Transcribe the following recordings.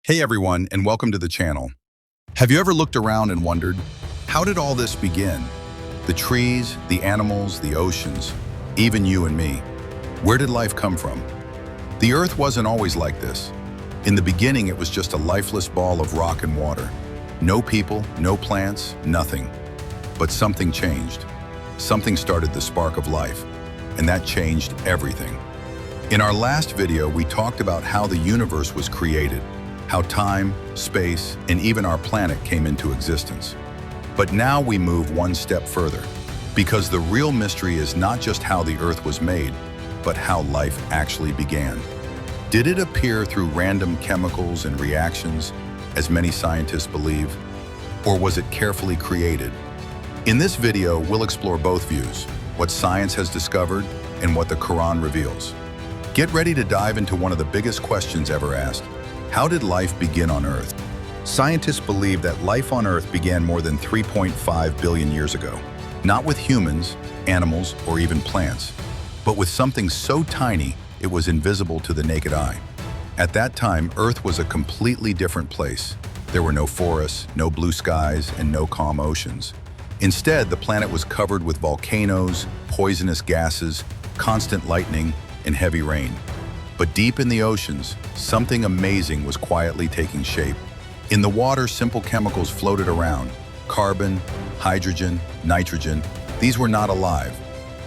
Hey everyone, and welcome to the channel. Have you ever looked around and wondered, how did all this begin? The trees, the animals, the oceans, even you and me. Where did life come from? The Earth wasn't always like this. In the beginning, it was just a lifeless ball of rock and water. No people, no plants, nothing. But something changed. Something started the spark of life, and that changed everything. In our last video, we talked about how the universe was created, how time, space, and even our planet came into existence. But now we move one step further, because the real mystery is not just how the Earth was made, but how life actually began. Did it appear through random chemicals and reactions, as many scientists believe, or was it carefully created? In this video, we'll explore both views, what science has discovered and what the Quran reveals. Get ready to dive into one of the biggest questions ever asked. How did life begin on Earth? Scientists believe that life on Earth began more than 3.5 billion years ago. Not with humans, animals, or even plants, but with something so tiny it was invisible to the naked eye. At that time, Earth was a completely different place. There were no forests, no blue skies, and no calm oceans. Instead, the planet was covered with volcanoes, poisonous gases, constant lightning, and heavy rain. But deep in the oceans, something amazing was quietly taking shape. In the water, simple chemicals floated around. Carbon, hydrogen, nitrogen, these were not alive.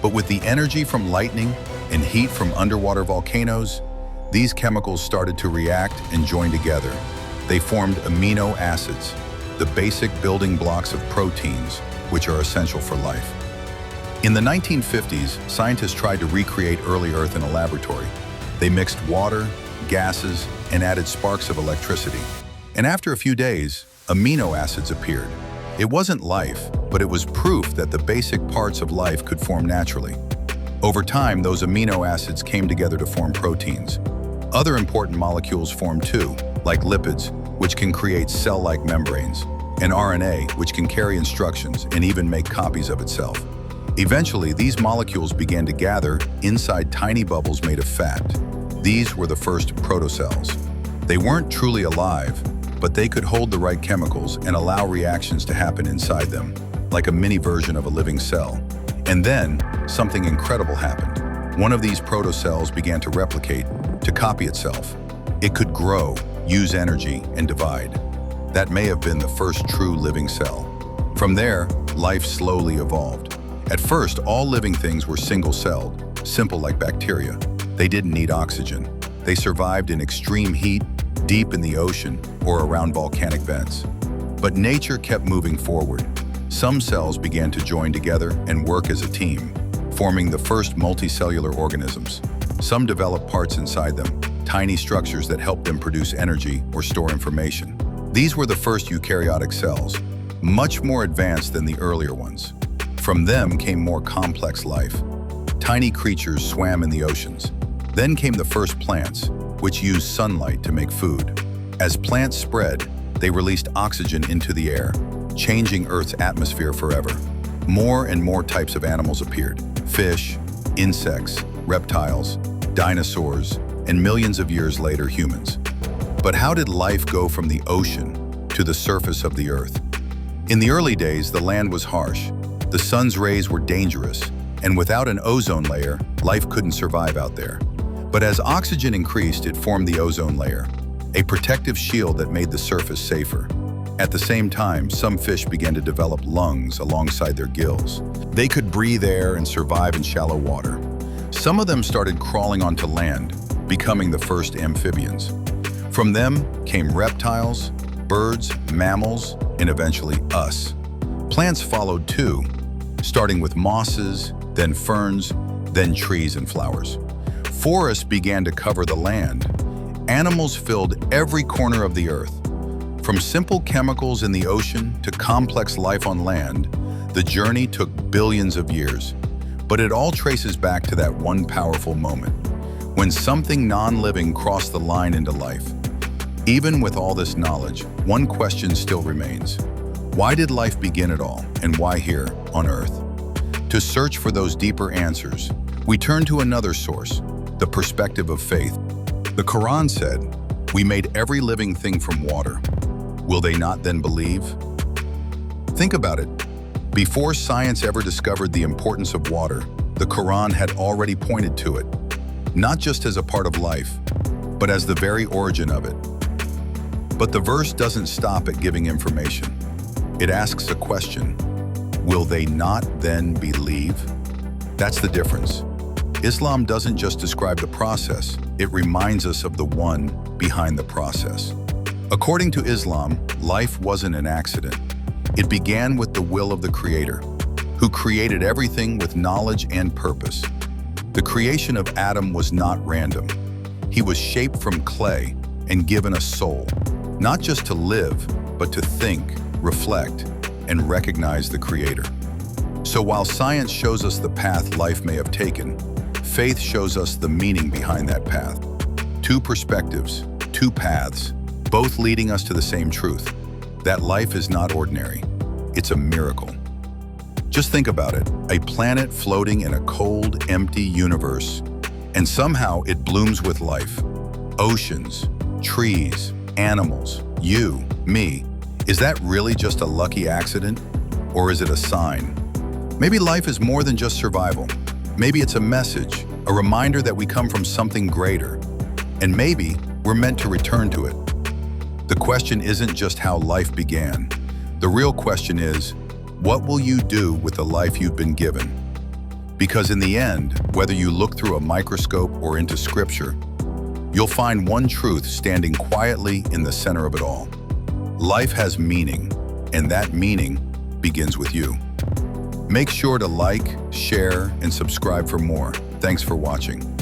But with the energy from lightning and heat from underwater volcanoes, these chemicals started to react and join together. They formed amino acids, the basic building blocks of proteins, which are essential for life. In the 1950s, scientists tried to recreate early Earth in a laboratory. They mixed water, gases, and added sparks of electricity. And after a few days, amino acids appeared. It wasn't life, but it was proof that the basic parts of life could form naturally. Over time, those amino acids came together to form proteins. Other important molecules formed too, like lipids, which can create cell-like membranes, and RNA, which can carry instructions and even make copies of itself. Eventually, these molecules began to gather inside tiny bubbles made of fat. These were the first protocells. They weren't truly alive, but they could hold the right chemicals and allow reactions to happen inside them, like a mini version of a living cell. And then, something incredible happened. One of these protocells began to replicate, to copy itself. It could grow, use energy, and divide. That may have been the first true living cell. From there, life slowly evolved. At first, all living things were single-celled, simple like bacteria. They didn't need oxygen. They survived in extreme heat, deep in the ocean, or around volcanic vents. But nature kept moving forward. Some cells began to join together and work as a team, forming the first multicellular organisms. Some developed parts inside them, tiny structures that helped them produce energy or store information. These were the first eukaryotic cells, much more advanced than the earlier ones. From them came more complex life. Tiny creatures swam in the oceans. Then came the first plants, which used sunlight to make food. As plants spread, they released oxygen into the air, changing Earth's atmosphere forever. More and more types of animals appeared: fish, insects, reptiles, dinosaurs, and millions of years later, humans. But how did life go from the ocean to the surface of the Earth? In the early days, the land was harsh. The sun's rays were dangerous, and without an ozone layer, life couldn't survive out there. But as oxygen increased, it formed the ozone layer, a protective shield that made the surface safer. At the same time, some fish began to develop lungs alongside their gills. They could breathe air and survive in shallow water. Some of them started crawling onto land, becoming the first amphibians. From them came reptiles, birds, mammals, and eventually us. Plants followed too, starting with mosses, then ferns, then trees and flowers. Forests began to cover the land. Animals filled every corner of the Earth. From simple chemicals in the ocean to complex life on land, the journey took billions of years. But it all traces back to that one powerful moment, when something non-living crossed the line into life. Even with all this knowledge, one question still remains. Why did life begin at all, and why here on Earth? To search for those deeper answers, we turn to another source, the perspective of faith. The Quran said, We made every living thing from water. Will they not then believe? Think about it. Before science ever discovered the importance of water, the Quran had already pointed to it, not just as a part of life, but as the very origin of it. But the verse doesn't stop at giving information. It asks a question. Will they not then believe? That's the difference. Islam doesn't just describe the process, it reminds us of the one behind the process. According to Islam, life wasn't an accident. It began with the will of the Creator, who created everything with knowledge and purpose. The creation of Adam was not random. He was shaped from clay and given a soul, not just to live, but to think, reflect, and recognize the Creator. So while science shows us the path life may have taken, faith shows us the meaning behind that path. Two perspectives, two paths, both leading us to the same truth, that life is not ordinary. It's a miracle. Just think about it, a planet floating in a cold, empty universe, and somehow it blooms with life. Oceans, trees, animals, you, me. Is that really just a lucky accident? Or is it a sign? Maybe life is more than just survival. Maybe it's a message, a reminder that we come from something greater. And maybe we're meant to return to it. The question isn't just how life began. The real question is, what will you do with the life you've been given? Because in the end, whether you look through a microscope or into scripture, you'll find one truth standing quietly in the center of it all. Life has meaning, and that meaning begins with you. Make sure to like, share, and subscribe for more. Thanks for watching.